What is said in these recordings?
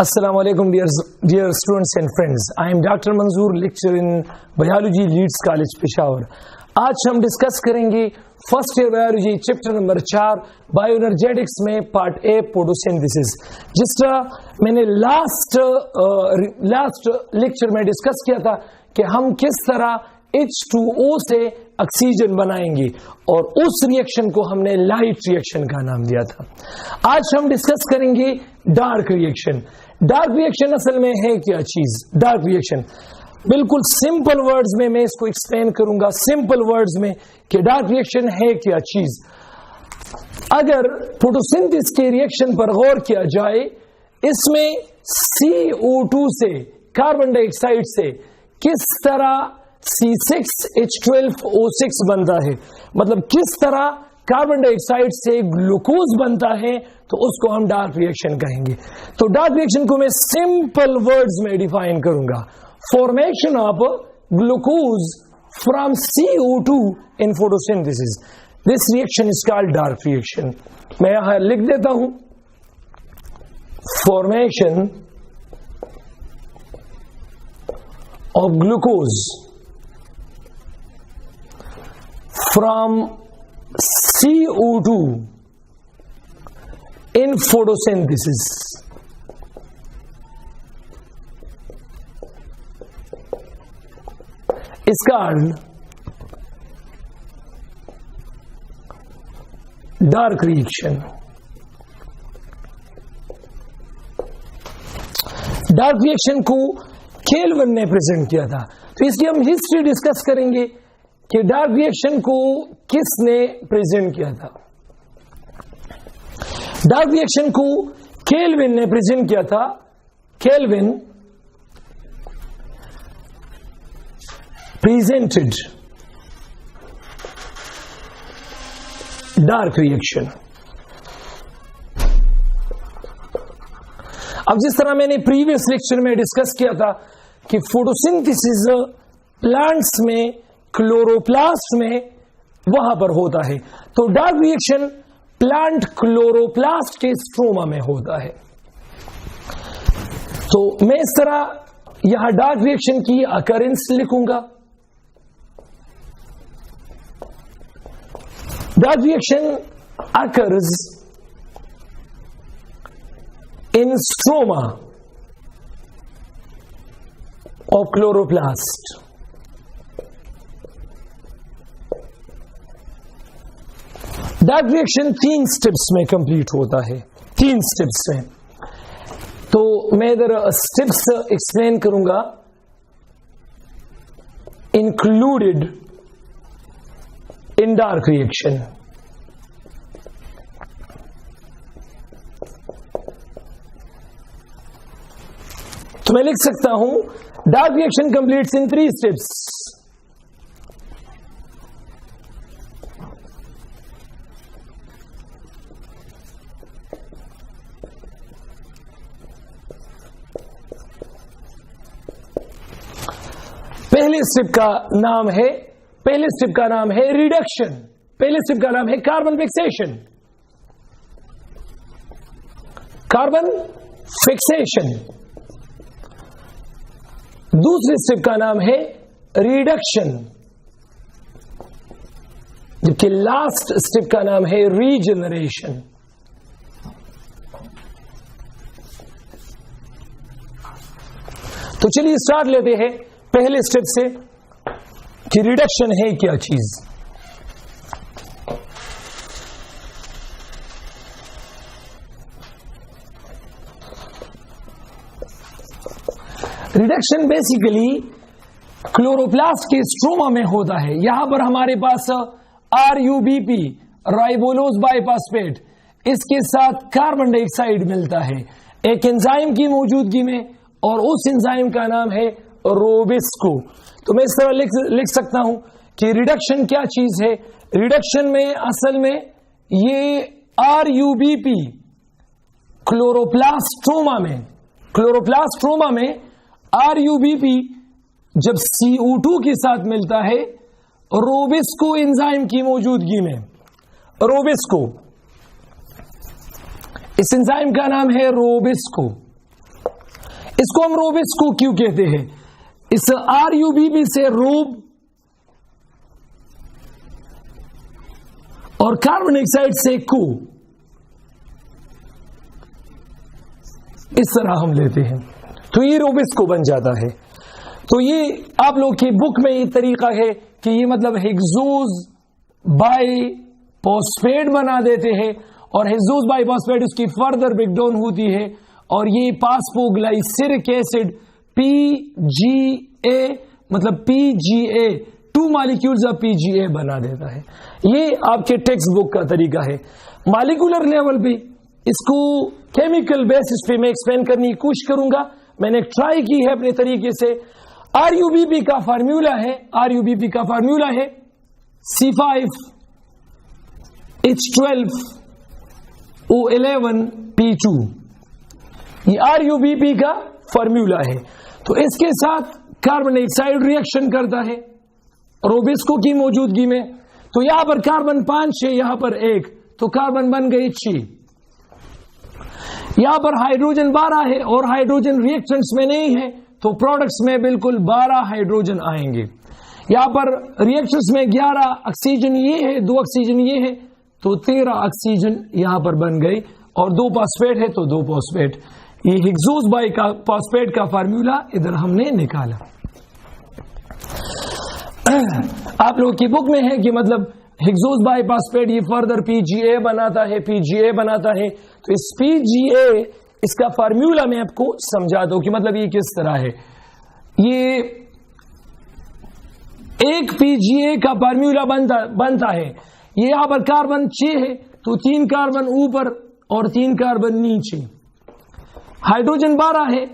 Assalamu alaikum dear students and friends. I am Dr. Manzoor, lecturer in Biology, Leeds College, Peshawar. آج ہم discuss کریں گے first year biology chapter number 4 bioenergetics میں part A photosynthesis. جس طرح میں نے لاسٹ لیکچر میں ڈسکس کیا تھا کہ ہم کس طرح H2O سے آکسیجن بنائیں گے اور اس ریئیکشن کو ہم نے لائٹ ریئیکشن کا نام دیا تھا. آج ہم ڈسکس کریں گے ڈارک ریئیکشن. ڈارک ریئیکشن اصل میں ہے کیا چیز؟ ڈارک ریئیکشن بالکل سمپل ورڈز میں اس کو ایکسپلین کروں گا سمپل ورڈز میں کہ ڈارک ریئیکشن ہے کیا چیز. اگر فوٹوسنتھسس کے ریئیکشن پر غور کیا جائے، اس میں CO2 سے کاربن ڈائی آکسائڈ سے کس طرح C6H12O6 بنتا ہے، مطلب کس طرح کاربن ڈائی آکسائڈ سے گلوکوز بنتا ہے، تو اس کو ہم ڈارک ریئیکشن کہیں گے. تو ڈارک ریئیکشن کو میں سمپل ورڈز میں ڈیفائن کروں گا. Formation of glucose from CO2 in photosynthesis. This reaction is called dark reaction. میں یہاں لکھ دیتا ہوں formation of glucose from CO2 in photosynthesis. Is called dark reaction. Dark reaction کو کیلون نے پریزنٹ کیا تھا، تو اس کی ہم ہسٹری ڈسکس کریں گے کہ ڈارک ریئیکشن کو کس نے پریزنٹ کیا تھا. ڈارک ریئیکشن کو کیلون نے پریزنٹ کیا تھا. Calvin presented dark reaction. اب جس طرح میں نے پریویس لیکچر میں ڈسکس کیا تھا کہ فوٹوسنتھسس پلانٹس میں کلوروپلاسٹ میں وہاں پر ہوتا ہے، تو ڈارک ریئیکشن پلانٹ کلوروپلاسٹ کے اسٹروما میں ہوتا ہے. تو میں اس طرح یہاں ڈارک ریئیکشن کی اکرنس لکھوں گا. Dark reaction occurs in stroma of chloroplast. Dark reaction 3 steps میں complete ہوتا ہے، 3 steps میں. تو میں ادھر steps explain کروں گا. Included in dark reaction. تو میں لکھ سکتا ہوں ڈارک ریئیکشن کمپلیٹس ان 3 steps. پہلے اسٹیپ کا نام ہے ریڈکشن. پہلے اسٹیپ کا نام ہے کاربن فکسیشن. Carbon fixation. دوسرے اسٹیپ کا نام ہے ریڈکشن، جبکہ لاسٹ اسٹیپ کا نام ہے ریجنریشن. تو چلیے اسٹارٹ لیتے ہیں پہلے اسٹیپ سے کہ ریڈکشن ہے کیا چیز. ریڈکشن بیسیکلی کلوروپلاسٹ کے اسٹروما میں ہوتا ہے. یہاں پر ہمارے پاس RUBP رائبولوز بائی فاسفیٹ، اس کے ساتھ کاربن ڈائی آکسائڈ ملتا ہے ایک انزائم کی موجودگی میں، اور اس انزائم کا نام ہے روبسکو. تو میں اس طرح لکھ سکتا ہوں کہ ریڈکشن کیا چیز ہے. ریڈکشن میں اصل میں یہ RUBP کلوروپلاسٹوما میں RUBP جب CO2 کے ساتھ ملتا ہے روبسکو انزائم کی موجودگی میں. روبسکو اس انزائم کا نام ہے روبسکو. इसको हम रोबिस्को क्यों कहते हैं? इस RuBP से रोब और कार्बन डाइऑक्साइड से को, इस तरह हम लेते हैं तो ये रोबिस्को बन जाता है। तो ये आप लोग की बुक में ये तरीका है कि ये मतलब हेक्सोज बाई फॉस्फेट बना देते हैं और हेक्सोज बाई फॉस्फेट उसकी फर्दर ब्रेकडाउन होती है और ये फास्फोग्लाइसरिक एसिड PGA मतलब PGA 2 मॉलिक्यूल्स ऑफ PGA बना देता है। ये आपके टेक्स्ट बुक का तरीका है। मॉलिक्यूलर लेवल पे इसको केमिकल बेसिस पे मैं एक्सप्लेन करने की कोशिश करूंगा। मैंने ट्राई की है अपने तरीके से। RuBP का फार्मूला है, RuBP का फार्मूला है C5H12O11P2। ये RuBP का फार्मूला है। तो इसके साथ कार्बन डाइऑक्साइड रिएक्शन करता है रोबिस्को की मौजूदगी में। तो यहां पर कार्बन 5 है, यहां पर 1, तो कार्बन बन गए 6। यहां पर हाइड्रोजन 12 है और हाइड्रोजन रिएक्टेंट्स में नहीं है, तो प्रोडक्ट्स में बिल्कुल 12 हाइड्रोजन आएंगे। यहां पर रिएक्टेंट्स में 11 ऑक्सीजन ये है, 2 ऑक्सीजन ये है, तो 13 ऑक्सीजन यहां पर बन गए और 2 फॉस्फेट है तो 2 फॉस्फेट। ये हेक्सोज बाई का फॉस्फेट का फार्मूला इधर हमने निकाला। आप लोगों की बुक में है कि मतलब हेक्सोज बाई फॉस्फेट ये फर्दर PGA बनाता है, PGA बनाता है। तो इस PGA इसका फार्मूला मैं आपको समझा दूं कि मतलब ये किस तरह है। ये एक PGA का फार्मूला बनता है। ये यहां पर कार्बन 6 है तो 3 कार्बन ऊपर और 3 कार्बन नीचे। हाइड्रोजन 12 है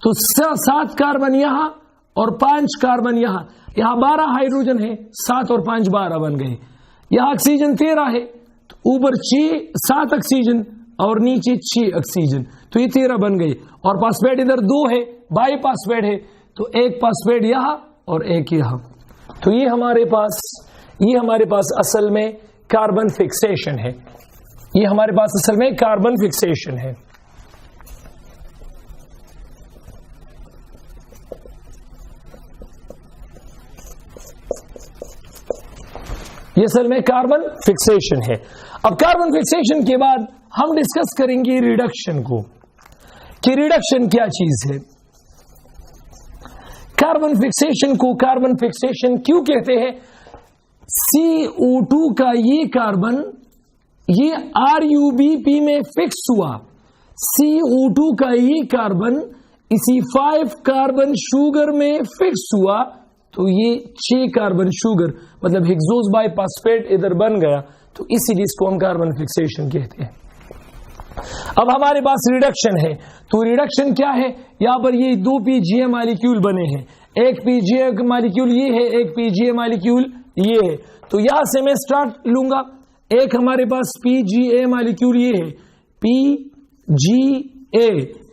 तो 7 कार्बन यहां और 5 कार्बन यहां। यहां 12 हाइड्रोजन है, 7 और 5 12 बन गए। यहां ऑक्सीजन 13 है तो ऊपर 7 ऑक्सीजन और नीचे 6 ऑक्सीजन, तो ये 13 बन गई। और फॉस्फेट इधर 2 है, बाई फॉस्फेट है तो 1 फॉस्फेट यहां और 1 यहां। तो ये हमारे पास असल में कार्बन फिक्सेशन है। ये हमारे पास असल में कार्बन फिक्सेशन है। ये असल में कार्बन फिक्सेशन है। अब कार्बन फिक्सेशन के बाद हम डिस्कस करेंगे रिडक्शन को, कि रिडक्शन क्या चीज है। कार्बन फिक्सेशन को कार्बन फिक्सेशन क्यों कहते हैं? CO2 का ये कार्बन ये RuBP में फिक्स हुआ। CO2 का ये कार्बन इसी 5 कार्बन शुगर में फिक्स हुआ, तो ये 6 कार्बन शुगर मतलब हेक्सोज बाई फॉस्फेट इधर बन गया, तो इसीलिए इसको हम कार्बन फिक्सेशन कहते हैं। अब हमारे पास रिडक्शन है, तो रिडक्शन क्या है? यहां पर ये 2 PGA मॉलिक्यूल बने हैं। एक PGA मॉलिक्यूल ये है, एक PGA मॉलिक्यूल ये है। तो यहां से मैं स्टार्ट लूंगा। एक हमारे पास PGA मॉलिक्यूल ये है, PGA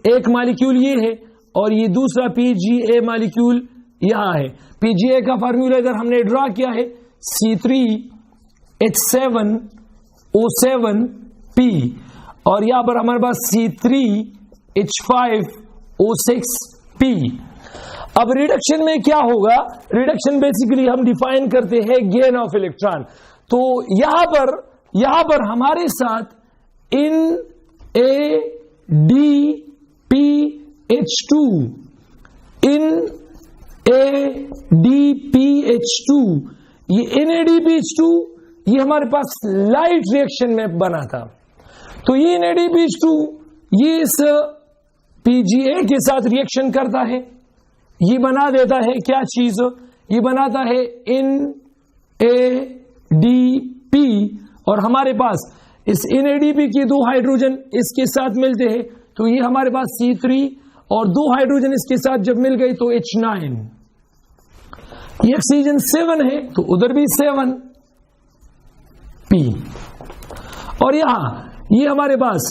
एक मॉलिक्यूल ये है और ये दूसरा PGA मॉलिक्यूल यहां है। PGA का फार्मूला इधर हमने ड्रा किया है C3H7O7P और यहां पर हमारे पास C3H5O6P। अब रिडक्शन में क्या होगा? रिडक्शन बेसिकली हम डिफाइन करते हैं गेन ऑफ इलेक्ट्रॉन। तो यहां पर हमारे साथ इन ADPH2 ये NADPH2 ये हमारे पास लाइट रिएक्शन में बना था। तो ये NADPH2 ये इस PGA के साथ रिएक्शन करता है, ये बना देता है क्या चीज? ये बनाता है NADP और हमारे पास इस NADP के 2 हाइड्रोजन इसके साथ मिलते हैं, तो ये हमारे पास C3 और 2 हाइड्रोजन इसके साथ जब मिल गई तो H9। ये ऑक्सीजन 7 है तो उधर भी 7P। और यहां ये हमारे पास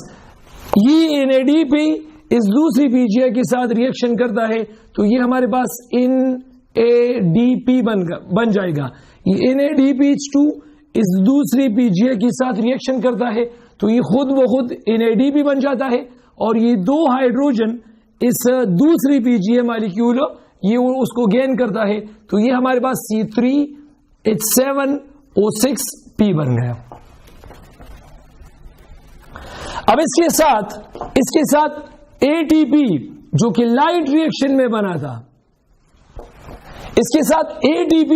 ये NADP इस दूसरी PGA के साथ रिएक्शन करता है, तो ये हमारे पास NADP बन जाएगा। ये NADPH2 इस दूसरी PGA के साथ रिएक्शन करता है, तो ये खुद ब खुद NADP बन जाता है और ये 2 हाइड्रोजन इस दूसरी PGA मालिक्यूल ये उसको गेन करता है, तो ये हमारे पास C3H7O6P बन गया। अब इसके साथ ATP जो कि लाइट रिएक्शन में बना था, इसके साथ ATP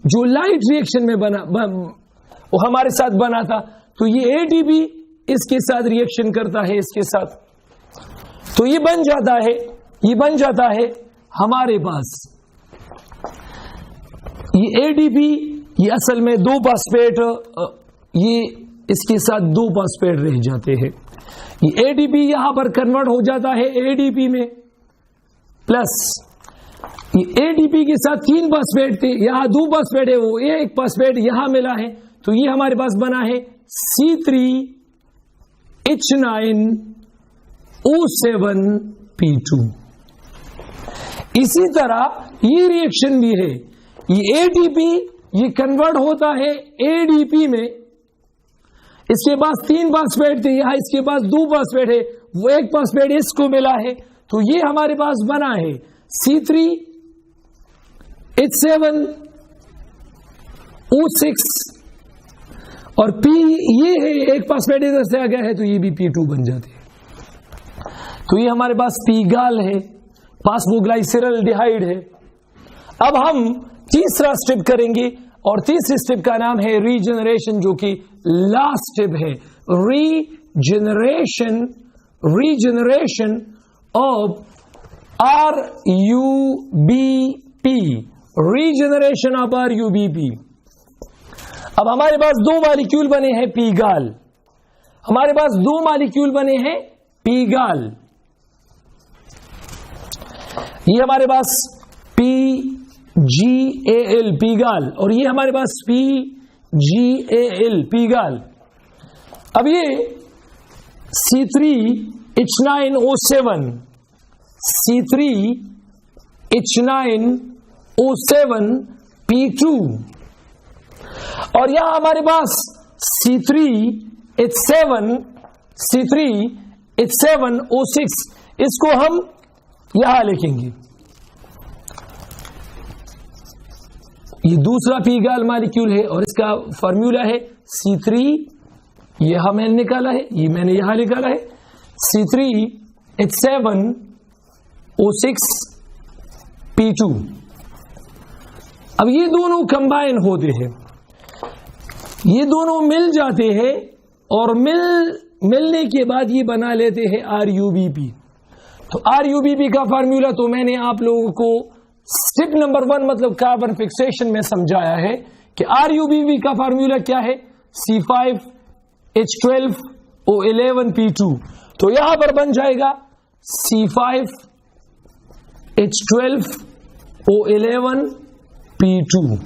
जो लाइट रिएक्शन में वो हमारे साथ बना था, तो ये ATP इसके साथ रिएक्शन करता है इसके साथ, तो ये बन जाता है हमारे पास ये ATP, ये असल में 2 फास्फेट, ये इसके साथ 2 फास्फेट रह जाते हैं। ये ATP यहां पर कन्वर्ट हो जाता है ADP में, प्लस ये ATP के साथ 3 फास्फेट थे, यहां 2 फास्फेट है, वो 1 फास्फेट यहां मिला है, तो ये हमारे पास बना है C3H9O7P2। इसी तरह ये रिएक्शन भी है, ये ATP ये कन्वर्ट होता है ADP में, इसके पास 3 फास्फेट थे, यहां इसके पास 2 फास्फेट है, वो 1 फास्फेट इसको मिला है, तो ये हमारे पास बना है C3H7O6 और P ये है, 1 फास्फेट इधर से आ गया है, तो ये भी P2 बन जाते हैं। तो ये हमारे पास पीगाल है, फास्फोग्लाइसरल्डिहाइड है। अब हम तीसरा स्टेप करेंगे और तीसरी स्टेप का नाम है रीजनरेशन, जो कि लास्ट स्टेप है। Regeneration of RUBP, regeneration of RUBP। अब हमारे पास 2 मॉलिक्यूल बने हैं पीगाल, ये हमारे पास PGAL पीगाल, और ये हमारे पास PGAL पीगाल। अब ये C3H9O7P2 और यहां हमारे पास C3H7O6, इसको हम यहां लिखेंगे। ये दूसरा पीगाल मॉलिक्यूल है और इसका फॉर्मूला है C3, ये हमने निकाला है, ये मैंने यहां निकाला है, C3H7O6P2। अब ये दोनों कंबाइन होते हैं, ये दोनों मिल जाते हैं और मिलने के बाद ये बना लेते हैं RUBP। तो RUBP का फार्मूला तो मैंने आप लोगों को स्टेप नंबर 1 मतलब कार्बन फिक्सेशन में समझाया है कि RUBP का फार्मूला क्या है, C5H12O11P2। तो यहां पर बन जाएगा C5H12O11P2।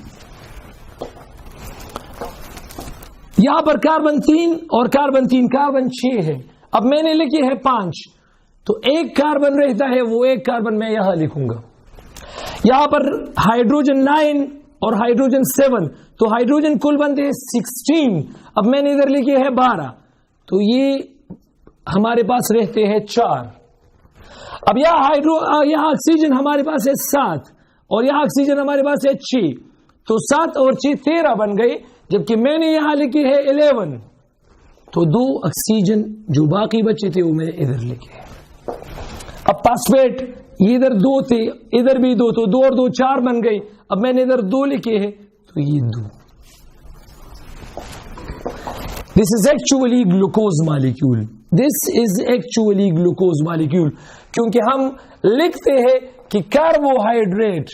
यहां पर कार्बन 3 और कार्बन 6 है। अब मैंने लिखे है 5, तो 1 कार्बन रहता है, वो 1 कार्बन मैं यहां लिखूंगा। यहां पर हाइड्रोजन 9 और हाइड्रोजन 7, तो हाइड्रोजन कुल बनते हैं 16। अब मैंने इधर लिखे है 12, तो ये हमारे पास रहते हैं 4। अब यहां ऑक्सीजन हमारे पास है 7 और यहां ऑक्सीजन हमारे पास है 6, तो 7 और 6 13 बन गए, जबकि मैंने यहां लिखी है 11। तो 2 ऑक्सीजन जो बाकी बचे थे वो मैंने इधर लिखे हैं। अब फास्फेट ये इधर 2 थे, इधर भी 2, तो 2 और 2 4 बन गए। अब मैंने इधर 2 लिखे हैं, तो ये 2। This is actually glucose molecule, क्योंकि हम लिखते हैं कि कार्बोहाइड्रेट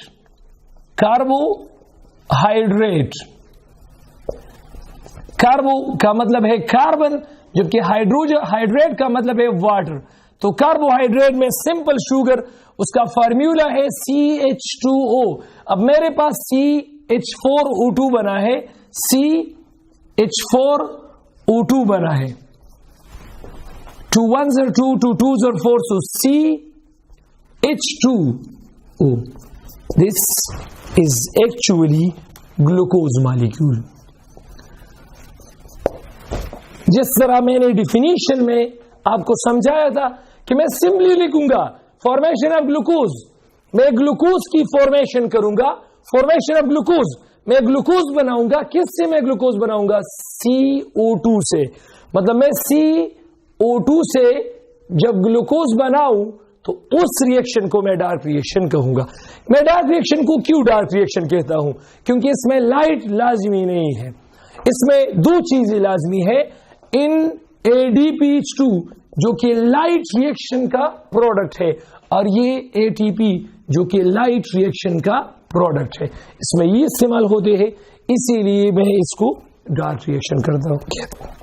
कार्बो का मतलब है कार्बन, जबकि हाइड्रेट का मतलब है वाटर। तो कार्बोहाइड्रेट में सिंपल शुगर, उसका फार्मूला है CH2O। अब मेरे पास CH4O2 बना है, CH4O2 बना है, 2 1s are 2, 2 2s are 4, so CH2O. This is actually glucose molecule. जिस तरह मैंने डिफिनीशन में आपको समझाया था कि मैं सिंपली लिखूंगा फॉर्मेशन ऑफ ग्लूकोज, मैं ग्लूकोज की फॉर्मेशन करूंगा, फॉर्मेशन ऑफ ग्लूकोज, मैं ग्लूकोज बनाऊंगा, किससे मैं ग्लूकोज बनाऊंगा? CO2 से। मतलब मैं CO2 से जब ग्लूकोज बनाऊं तो उस रिएक्शन को मैं डार्क रिएक्शन कहूंगा। मैं डार्क रिएक्शन को क्यों डार्क रिएक्शन कहता हूं? क्योंकि इसमें लाइट लाजमी नहीं है, इसमें दो चीजें लाजमी है। इन ADP2 जो कि लाइट रिएक्शन का प्रोडक्ट है, और ये ATP जो कि लाइट रिएक्शन का प्रोडक्ट है, इसमें ये इस्तेमाल होते हैं, इसीलिए मैं इसको डार्क रिएक्शन करता हूं।